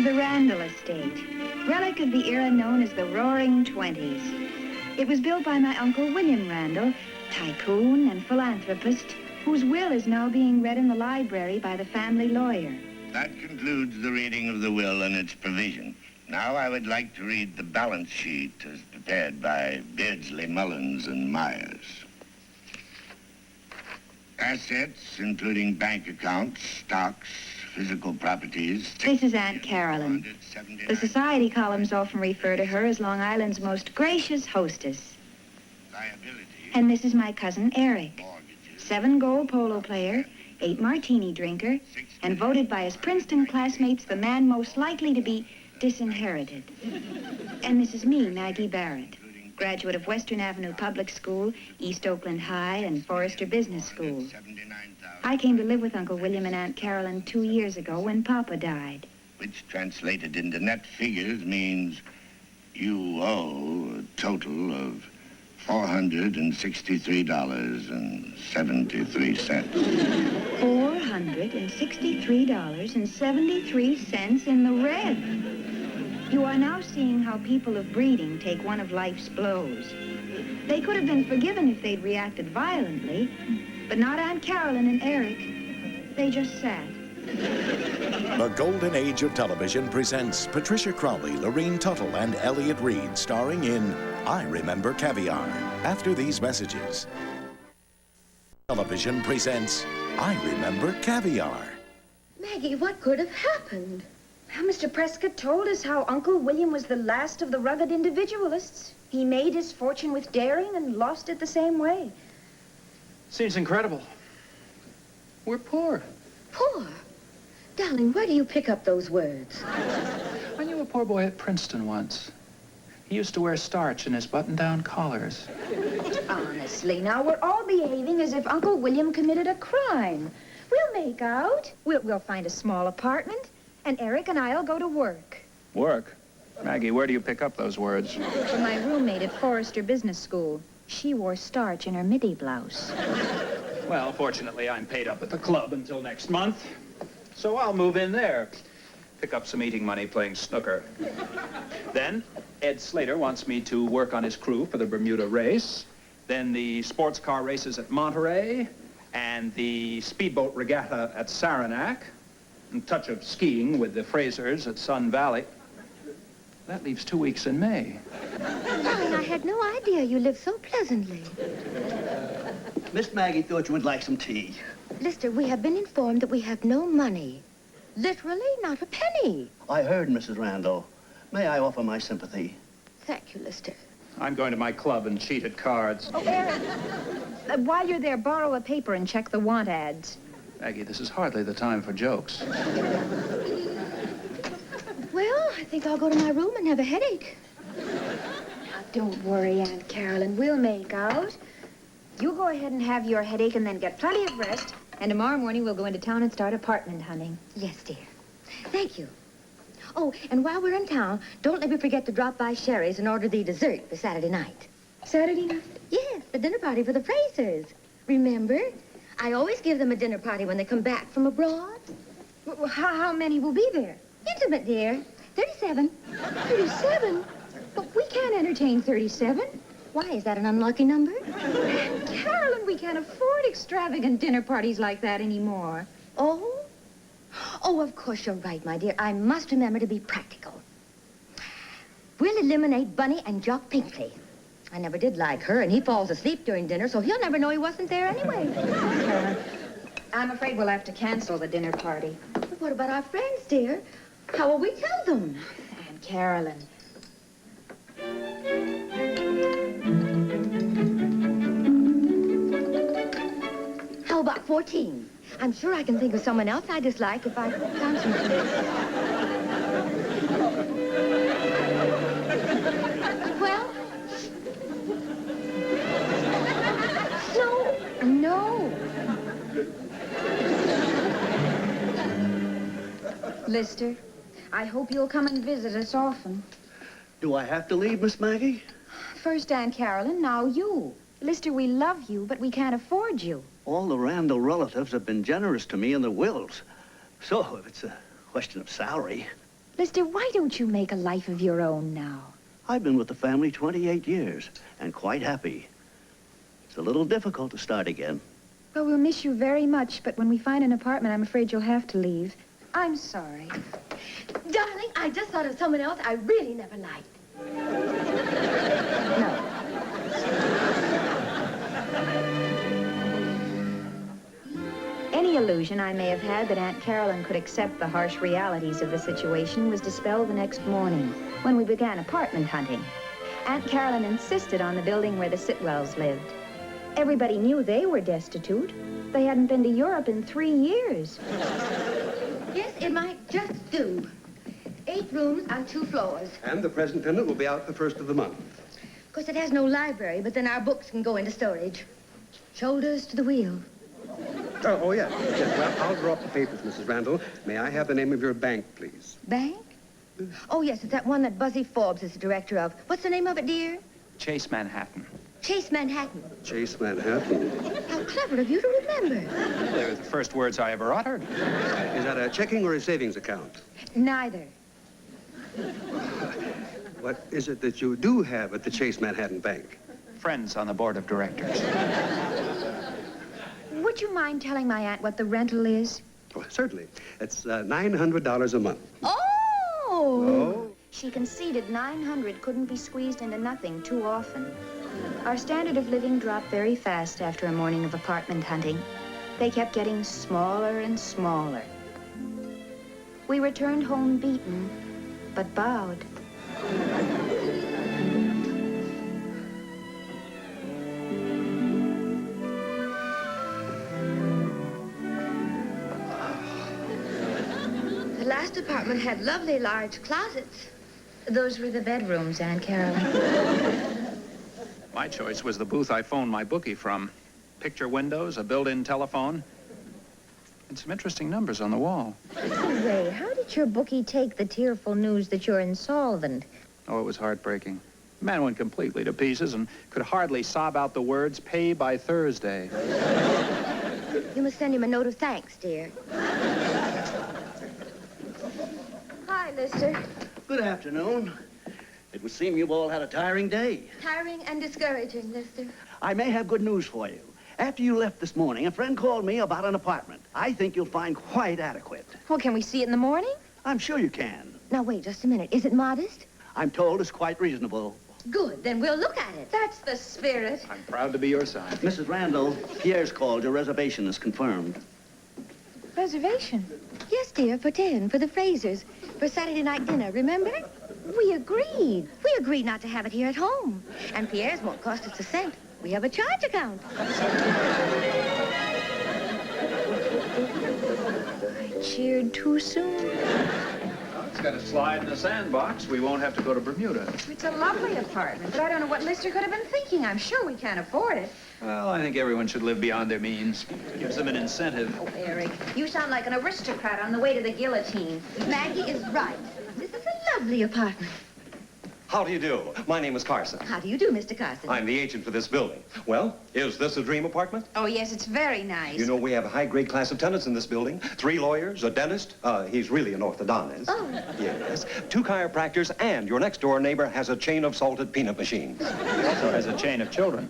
of the Randall estate, relic of the era known as the Roaring Twenties. It was built by my Uncle William Randall, tycoon and philanthropist, whose will is now being read in the library by the family lawyer. That concludes the reading of the will and its provisions. Now I would like to read the balance sheet as prepared by Beardsley, Mullins, and Myers. Assets, including bank accounts, stocks, physical properties. This is Aunt Carolyn. The society columns often refer to her as Long Island's most gracious hostess. And this is my cousin Eric, 7-goal polo player, 8 martini drinker, and voted by his Princeton classmates the man most likely to be disinherited. And this is me, Maggie Barrett, graduate of Western Avenue Public School, East Oakland High, and Forrester Business School. I came to live with Uncle William and Aunt Carolyn 2 years ago when Papa died. Which translated into net figures means you owe a total of $463.73. $463.73 in the red. You are now seeing how people of breeding take one of life's blows. They could have been forgiven if they'd reacted violently, but not Aunt Carolyn and Eric. They just sat. The Golden Age of Television presents Patricia Crowley, Lorene Tuttle, and Elliott Reed, starring in I Remember Caviar. After these messages, Television presents I Remember Caviar. Maggie, what could have happened? Well, Mr. Prescott told us how Uncle William was the last of the rugged individualists. He made his fortune with daring and lost it the same way. Seems incredible. We're poor. Poor? Darling, where do you pick up those words? I knew a poor boy at Princeton once. He used to wear starch in his button-down collars. Honestly, now we're all behaving as if Uncle William committed a crime. We'll make out. We'll find a small apartment, and Eric and I'll go to work. Work? Maggie, where do you pick up those words? From my roommate at Forrester Business School. She wore starch in her midi blouse. Well, fortunately, I'm paid up at the club until next month, so I'll move in there. Pick up some eating money playing snooker. Then, Ed Slater wants me to work on his crew for the Bermuda race, then the sports car races at Monterey, and the speedboat regatta at Saranac, and a touch of skiing with the Frasers at Sun Valley. That leaves 2 weeks in May. Darling, I had no idea you lived so pleasantly. Miss Maggie thought you would like some tea. Lister, we have been informed that we have no money. Literally not a penny. I heard, Mrs. Randall. May I offer my sympathy? Thank you, Lister. I'm going to my club and cheat at cards. Oh, Eric, while you're there, borrow a paper and check the want ads. Maggie, this is hardly the time for jokes. Well, I think I'll go to my room and have a headache. Now, don't worry, Aunt Carolyn. We'll make out. You go ahead and have your headache and then get plenty of rest. And tomorrow morning, we'll go into town and start apartment hunting. Yes, dear. Thank you. Oh, and while we're in town, don't let me forget to drop by Sherry's and order the dessert for Saturday night. Saturday night? Yes, the dinner party for the Frasers. Remember? I always give them a dinner party when they come back from abroad. Well, how many will be there? Intimate, dear. 37. 37? But we can't entertain 37. Why, is that an unlucky number? Carolyn, we can't afford extravagant dinner parties like that anymore. Oh? Oh, of course you're right, my dear. I must remember to be practical. We'll eliminate Bunny and Jock Pinkley. I never did like her, and he falls asleep during dinner, so he'll never know he wasn't there anyway. I'm afraid we'll have to cancel the dinner party. But what about our friends, dear? How will we tell them? Aunt Carolyn. How about 14? I'm sure I can think of someone else I dislike if I concentrate. Well? No. Lister, I hope you'll come and visit us often. Do I have to leave, Miss Maggie? First Aunt Carolyn, now you. Lister, we love you, but we can't afford you. All the Randall relatives have been generous to me in their wills. So, if it's a question of salary... Lister, why don't you make a life of your own now? I've been with the family 28 years and quite happy. It's a little difficult to start again. Well, we'll miss you very much, but when we find an apartment, I'm afraid you'll have to leave. I'm sorry. Darling, I just thought of someone else I really never liked. No. Any illusion I may have had that Aunt Carolyn could accept the harsh realities of the situation was dispelled the next morning when we began apartment hunting. Aunt Carolyn insisted on the building where the Sitwells lived. Everybody knew they were destitute. They hadn't been to Europe in 3 years. Yes, it might just do. 8 rooms on 2 floors. And the present tenant will be out the first of the month. Of course, it has no library, but then our books can go into storage. Shoulders to the wheel. Oh, yeah. Yes, well, I'll draw up the papers, Mrs. Randall. May I have the name of your bank, please? Bank? Oh, yes, it's that one that Buzzy Forbes is the director of. What's the name of it, dear? Chase Manhattan. Chase Manhattan. Chase Manhattan. How clever of you to remember. They were the first words I ever uttered. Is that a checking or a savings account? Neither. What is it that you do have at the Chase Manhattan Bank? Friends on the board of directors. Would you mind telling my aunt what the rental is? Oh, certainly. It's $900 a month. Oh! She conceded 900 couldn't be squeezed into nothing too often. Our standard of living dropped very fast after a morning of apartment hunting. They kept getting smaller and smaller. We returned home beaten, but bowed. The last apartment had lovely large closets. Those were the bedrooms, Aunt Carolyn. My choice was the booth I phoned my bookie from. Picture windows, a built-in telephone, and some interesting numbers on the wall. Ray, how did your bookie take the tearful news that you're insolvent? Oh, it was heartbreaking. The man went completely to pieces and could hardly sob out the words, "Pay by Thursday." You must send him a note of thanks, dear. Hi, Lister. Good afternoon. It would seem you've all had a tiring day. Tiring and discouraging, Lister. I may have good news for you. After you left this morning, a friend called me about an apartment. I think you'll find quite adequate. Well, can we see it in the morning? I'm sure you can. Now, wait just a minute. Is it modest? I'm told it's quite reasonable. Good. Then we'll look at it. That's the spirit. I'm proud to be your side. Mrs. Randall, Pierre's called. Your reservation is confirmed. Reservation? Yes, dear, for 10, for the Frasers, for Saturday night dinner, remember? We agreed. We agreed not to have it here at home. And Pierre's won't cost us a cent. We have a charge account. I cheered too soon. Well, it's got a slide in the sandbox. We won't have to go to Bermuda. It's a lovely apartment, but I don't know what Lister could have been thinking. I'm sure we can't afford it. Well, I think everyone should live beyond their means. Gives them an incentive. Oh, Eric, you sound like an aristocrat on the way to the guillotine. Maggie is right. This is a lovely apartment. How do you do? My name is Carson. How do you do, Mr. Carson? I'm the agent for this building. Well, is this a dream apartment? Oh, yes, it's very nice. You know, we have a high-grade class of tenants in this building. 3 lawyers, a dentist. He's really an orthodontist. Oh. Yes. 2 chiropractors, and your next-door neighbor has a chain of salted peanut machines. He also has a chain of children.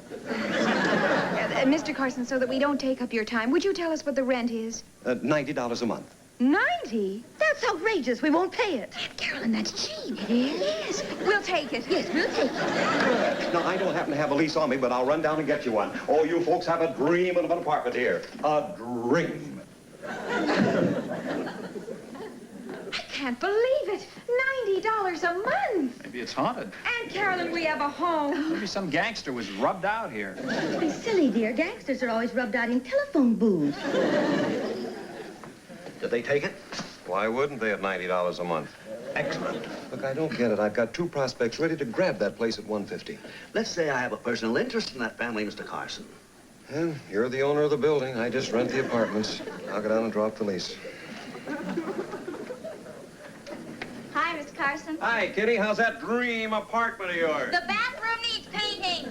Mr. Carson, so that we don't take up your time, would you tell us what the rent is? $90 a month. 90? That's outrageous. We won't pay it. Aunt Carolyn, that's cheap. It is? Yes, we'll take it. Yes, we'll take it. Now, I don't happen to have a lease on me, but I'll run down and get you one. Oh, you folks have a dream of an apartment here. A dream. I can't believe it. $90 a month. Maybe it's haunted. Aunt Carolyn, we have a home. Maybe some gangster was rubbed out here. Don't be silly, dear. Gangsters are always rubbed out in telephone booths. Did they take it? Why wouldn't they at $90 a month? Excellent. Look, I don't get it. I've got 2 prospects ready to grab that place at $150. Let's say I have a personal interest in that family, Mr. Carson. Well, you're the owner of the building. I just rent the apartments. I'll go down and drop the lease. Hi, Mr. Carson. Hi, Kitty. How's that dream apartment of yours? The bathroom needs painting.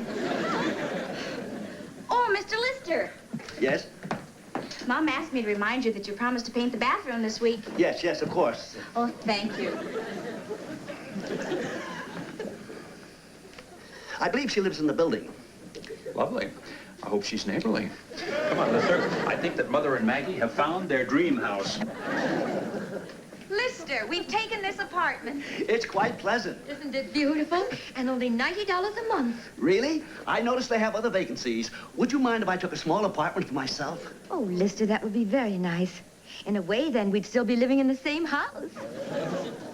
Oh, Mr. Lister. Yes? Mom asked me to remind you that you promised to paint the bathroom this week. Yes, of course. Oh, thank you. I believe she lives in the building. Lovely. I hope she's neighborly. Come on, Lister. I think that Mother and Maggie have found their dream house. Lister, we've taken this apartment. It's quite pleasant. Isn't it beautiful? And only $90 a month. Really? I noticed they have other vacancies. Would you mind if I took a small apartment for myself? Oh, Lister, that would be very nice. In a way, then, we'd still be living in the same house.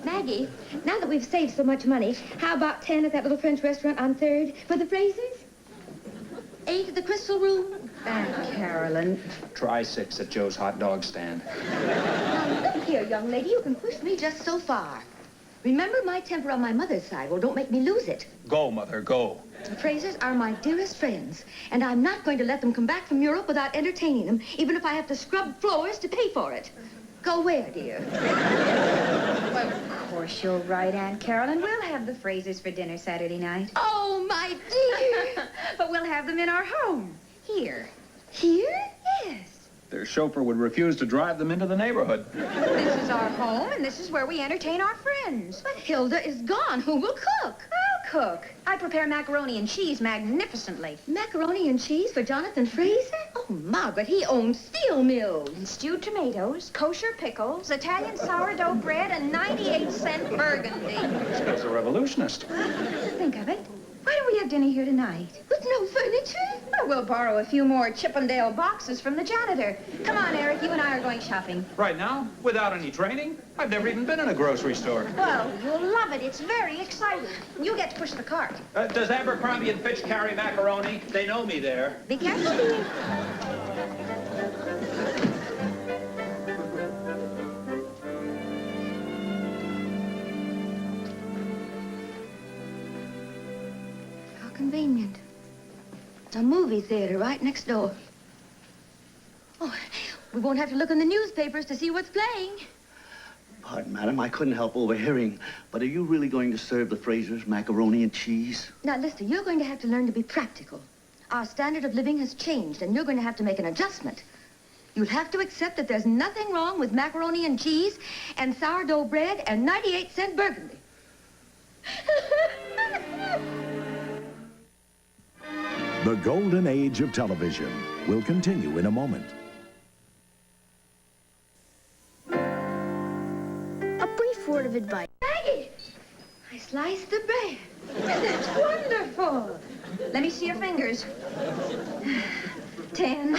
Maggie, now that we've saved so much money, how about 10 at that little French restaurant on 3rd for the Frasers? 8 at the Crystal Room? Aunt Carolyn. Try 6 at Joe's hot dog stand. Now, look here, young lady, you can push me just so far. Remember my temper on my mother's side. Well, don't make me lose it. Go, Mother, go. The Frasers are my dearest friends, and I'm not going to let them come back from Europe without entertaining them, even if I have to scrub floors to pay for it. Go where, dear? Well, of course you're right, Aunt Carolyn. We'll have the Frasers for dinner Saturday night. Oh, my dear. But we'll have them in our home. Here. Here? Yes. Their chauffeur would refuse to drive them into the neighborhood. This is our home, and this is where we entertain our friends. But Hilda is gone. Who will cook? I'll cook. I prepare macaroni and cheese magnificently. Macaroni and cheese for Jonathan Fraser? Oh, Margaret, he owns steel mills. And stewed tomatoes, kosher pickles, Italian sourdough bread, and 98-cent burgundy. This guy's a revolutionist. Think of it. Why don't we have dinner here tonight? With no furniture? Well, we'll borrow a few more Chippendale boxes from the janitor. Come on, Eric, you and I are going shopping. Right now? Without any training? I've never even been in a grocery store. Well, you'll love it. It's very exciting. You get to push the cart. Does Abercrombie and Fitch carry macaroni? They know me there. Be careful, dear. Convenient. A movie theater right next door. Oh, we won't have to look in the newspapers to see what's playing. Pardon, madam, I couldn't help overhearing, but are you really going to serve the Frasers macaroni and cheese? Now, Lister, you're going to have to learn to be practical. Our standard of living has changed, and you're going to have to make an adjustment. You'll have to accept that there's nothing wrong with macaroni and cheese and sourdough bread and 98-cent burgundy. The golden age of television will continue in a moment. A brief word of advice. Maggie, I sliced the bread. That's wonderful. Let me see your fingers. 10.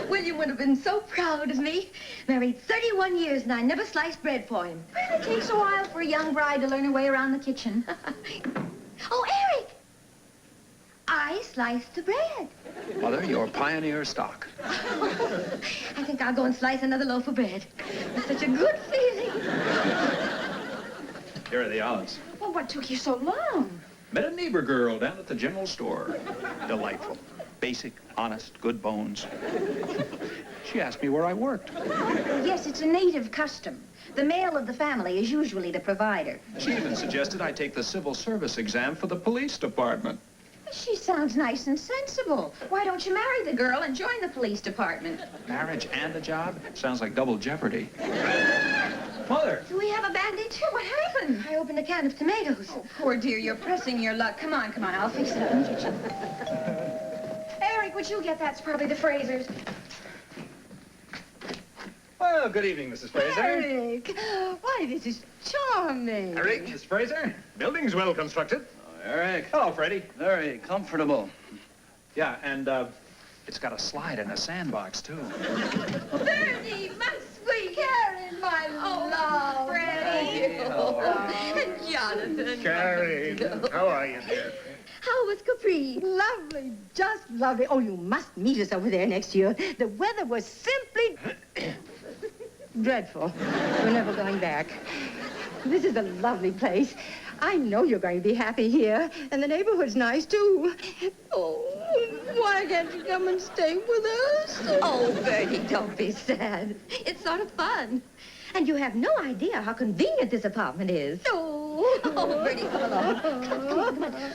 William would have been so proud of me. Married 31 years, and I never sliced bread for him. Well, it takes a while for a young bride to learn her way around the kitchen. Oh, Eric! I sliced the bread. Mother, you're pioneer stock. I think I'll go and slice another loaf of bread. It's such a good feeling. Here are the olives. Well, what took you so long? Met a neighbor girl down at the general store. Delightful. Basic, honest, good bones. She asked me where I worked. Yes, it's a native custom. The male of the family is usually the provider. She even suggested I take the civil service exam for the police department. She sounds nice and sensible. Why don't you marry the girl and join the police department? Marriage and a job? Sounds like double jeopardy. Mother! Do we have a bandage? What happened? I opened a can of tomatoes. Oh, poor dear, you're pressing your luck. Come on, I'll fix it up in the kitchen. Eric, would you get that? It's probably the Frasers. Well, good evening, Mrs. Fraser. Eric! Why, this is charming. Eric, Miss Fraser. Building's well constructed. Eric. Hello, Freddie. Very comfortable. Yeah, and, it's got a slide and a sandbox, too. Bernie, my sweet Karen, my love. Freddie. And Jonathan. Karen, how are you, dear? How was Capri? Lovely, just lovely. Oh, you must meet us over there next year. The weather was simply dreadful. We're never going back. This is a lovely place. I know you're going to be happy here, and the neighborhood's nice, too. Oh, why can't you come and stay with us? Oh, Bernie, don't be sad. It's sort of fun. And you have no idea how convenient this apartment is. Oh, Bernie, come along. Come on.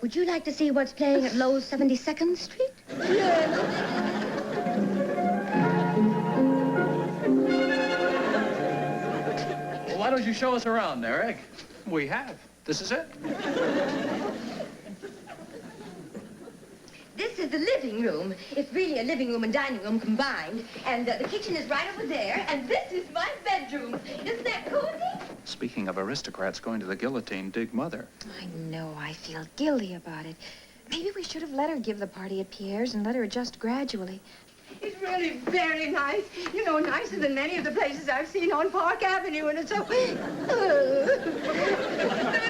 Would you like to see what's playing at Lowe's 72nd Street? Yes. Why don't don't you show us around, Eric? We have. This is it. This is the living room. It's really a living room and dining room combined. And the kitchen is right over there. And this is my bedroom. Isn't that cozy? Speaking of aristocrats going to the guillotine, dig mother. I know, I feel guilty about it. Maybe we should have let her give the party at Pierre's and let her adjust gradually. It's really very nice. You know, nicer than many of the places I've seen on Park Avenue, and it's so...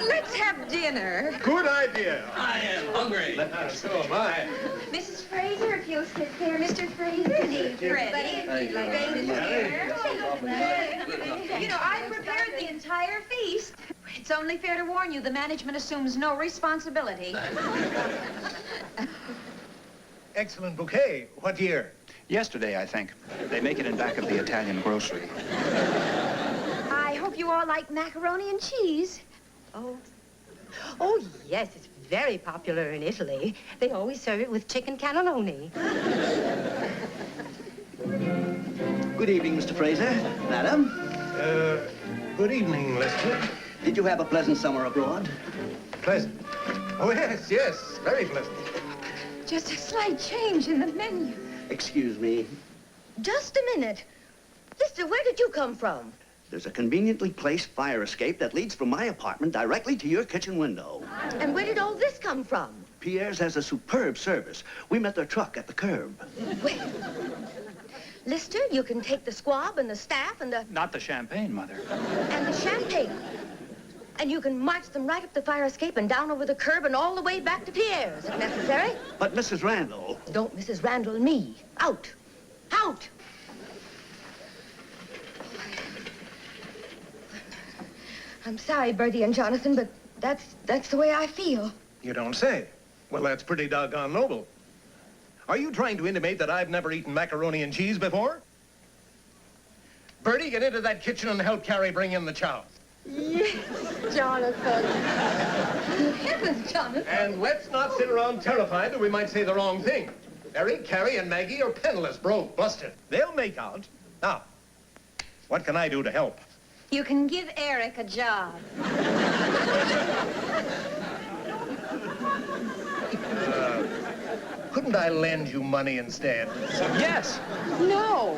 Let's have dinner. Good idea. I am hungry. So am I. Mrs. Fraser, if you'll sit there, Mr. Fraser. Thank you. You know, I prepared the entire feast. It's only fair to warn you, the management assumes no responsibility. Excellent bouquet. What year? Yesterday, I think. They make it in back of the Italian grocery. I hope you all like macaroni and cheese. Oh, yes, it's very popular in Italy. They always serve it with chicken cannelloni. Good evening, Mr. Fraser. Madam. Good evening, Lester. Did you have a pleasant summer abroad? Pleasant. Oh, yes, very pleasant. Just a slight change in the menu. Excuse me. Just a minute. Mister, where did you come from? There's a conveniently placed fire escape that leads from my apartment directly to your kitchen window. And where did all this come from? Pierre's has a superb service. We met their truck at the curb. Wait. Lister, you can take the squab and the staff and the... Not the champagne, Mother. And the champagne. And you can march them right up the fire escape and down over the curb and all the way back to Pierre's, if necessary. But Mrs. Randall... Don't Mrs. Randall me. Out. Out. I'm sorry, Bertie and Jonathan, but that's the way I feel. You don't say. Well, that's pretty doggone noble. Are you trying to intimate that I've never eaten macaroni and cheese before? Bertie, get into that kitchen and help Carrie bring in the chow. Yes, Jonathan. Heavens, Jonathan. And let's not sit around terrified that we might say the wrong thing. Eric, Carrie, and Maggie are penniless, broke, busted. They'll make out. Now, what can I do to help? You can give Eric a job. Couldn't I lend you money instead? Yes. No.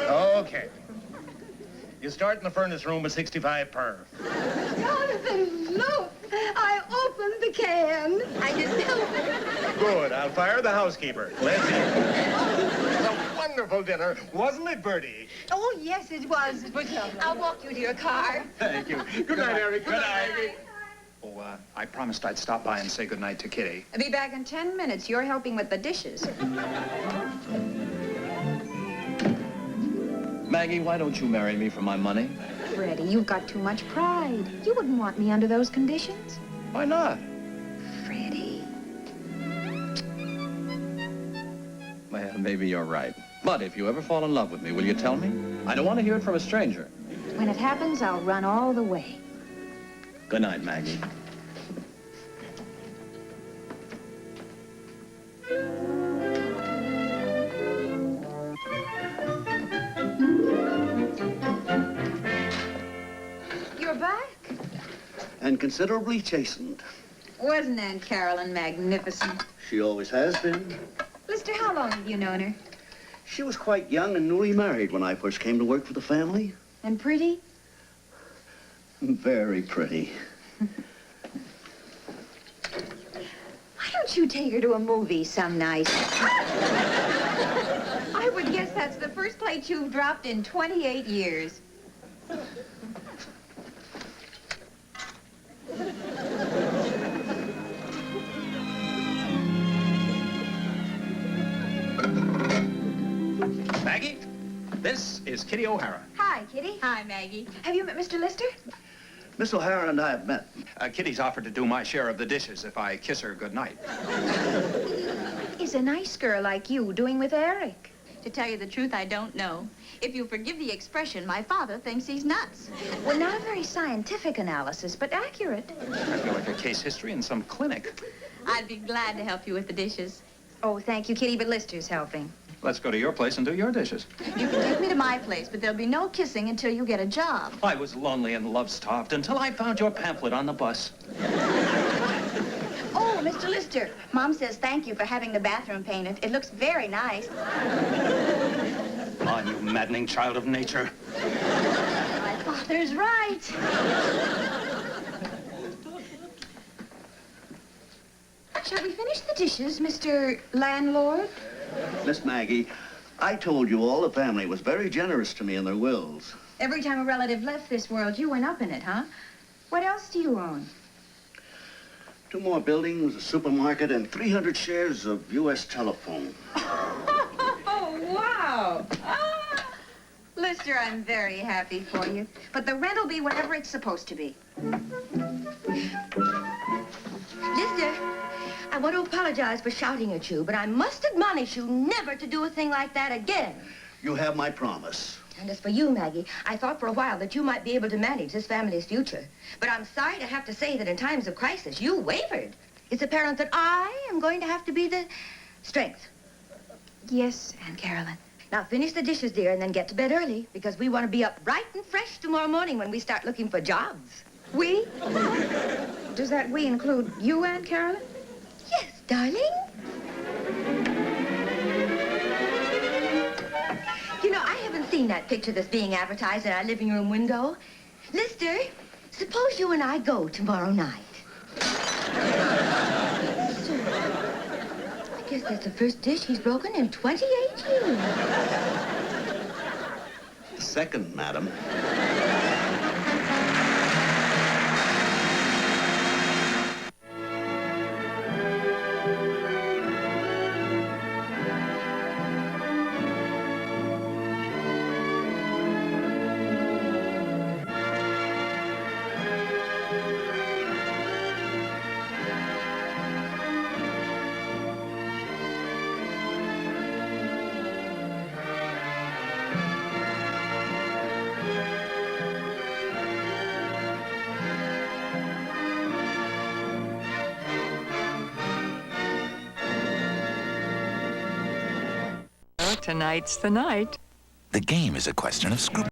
Okay. You start in the furnace room with 65 per. Jonathan, look. I opened the can. I just helped it. Good. I'll fire the housekeeper. Let's eat. It was a wonderful dinner, wasn't it, Bertie? Oh, yes, it was. I'll walk you to your car. Thank you. Good night, Eric. Good night. Oh, I promised I'd stop by and say goodnight to Kitty. I'll be back in 10 minutes. You're helping with the dishes. Maggie, why don't you marry me for my money? Freddie, you've got too much pride. You wouldn't want me under those conditions. Why not? Freddie. Well, maybe you're right. But if you ever fall in love with me, will you tell me? I don't want to hear it from a stranger. When it happens, I'll run all the way. Good night, Maggie. You're back? And considerably chastened. Wasn't Aunt Carolyn magnificent? She always has been. Lister, how long have you known her? She was quite young and newly married when I first came to work for the family. And pretty? Very pretty. Why don't you take her to a movie some night? I would guess that's the first plate you've dropped in 28 years. Maggie, this is Kitty O'Hara. Hi, Kitty. Hi, Maggie. Have you met Mr. Lister? Miss O'Hara and I have met. Kitty's offered to do my share of the dishes if I kiss her goodnight. Is a nice girl like you doing with Eric? To tell you the truth, I don't know. If you forgive the expression, my father thinks he's nuts. Well, not a very scientific analysis, but accurate. I feel like a case history in some clinic. I'd be glad to help you with the dishes. Oh, thank you, Kitty, but Lister's helping. Let's go to your place and do your dishes. You can take me to my place, but there'll be no kissing until you get a job. I was lonely and love-starved until I found your pamphlet on the bus. Oh, Mr. Lister, Mom says thank you for having the bathroom painted. It looks very nice. Come on, you maddening child of nature. My father's right. Shall we finish the dishes, Mr. Landlord? Miss Maggie, I told you all the family was very generous to me in their wills. Every time a relative left this world, you went up in it, huh? What else do you own? 2 more buildings, a supermarket, and 300 shares of U.S. Telephone. Oh, wow. Lister, I'm very happy for you. But the rent'll be whatever it's supposed to be. Lister, I want to apologize for shouting at you, but I must admonish you never to do a thing like that again. You have my promise. And as for you, Maggie, I thought for a while that you might be able to manage this family's future. But I'm sorry to have to say that in times of crisis, you wavered. It's apparent that I am going to have to be the strength. Yes, Aunt Carolyn. Now, finish the dishes, dear, and then get to bed early, because we want to be up bright and fresh tomorrow morning when we start looking for jobs. We? Does that we include you, Aunt Carolyn? Yes, darling. You know, I haven't seen that picture that's being advertised in our living room window. Lister, suppose you and I go tomorrow night. I guess that's the first dish he's broken in 28 years. Second, madam. Tonight's the night. The game is a question of scruples.